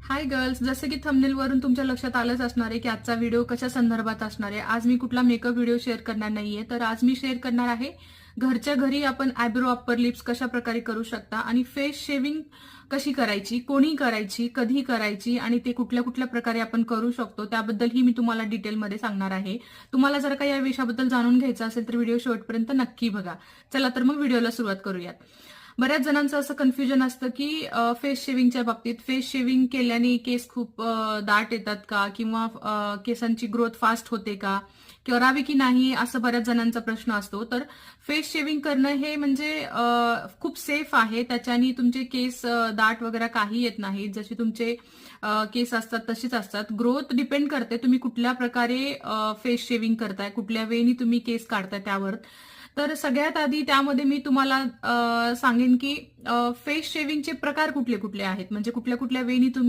Hi girls, जसं की thumbnail वरून तुमच्या लक्षात आलंच असणार आहे की आजचा व्हिडिओ कशा संदर्भात असणार आहे. आज मी कुठला मेकअप व्हिडिओ शेअर करणार नाहीये, तर आज मी शेअर करणार आहे घरच्या घरी आपण आयब्रो अप्पर लिप्स कशा प्रकारे करू शकता आणि फेस शेविंग कशी करायची, कोणी करायची, कधी करायची आणि ते कुठल्या कुठल्या प्रकारे आपण करू शकतो त्याबद्दलही मी तुम्हाला डिटेलमध्ये सांगणार आहे. तुम्हाला जर का या विषयाबद्दल जाणून घ्यायचं असेल तर व्हिडिओ शेवटपर्यंत नक्की बघा. चला तर मग व्हिडिओला सुरुवात करूयात. बऱ्याच जणांचं असं कन्फ्युजन असतं की फेस शेविंगच्या बाबतीत फेस शेविंग केल्याने केस खूप दाट येतात का, किंवा केसांची ग्रोथ फास्ट होते का, करावी की नाही, असं बऱ्याच जणांचा प्रश्न असतो. तर फेस शेविंग करणं हे म्हणजे खूप सेफ आहे. त्याच्याने तुमचे केस दाट वगैरे काही येत नाही. जसे तुमचे केस असतात तशीच असतात. ग्रोथ डिपेंड करते तुम्ही कुठल्या प्रकारे फेस शेविंग करताय, कुठल्या वेळी तुम्ही केस काढताय त्यावर. तर सगळ्यात आधी त्यामध्ये मी तुम्हाला सांगेन की फेस शेविंगचे प्रकार कुठले कुठले आहेत, म्हणजे कुठल्या कुठल्या वेळी तुम्ही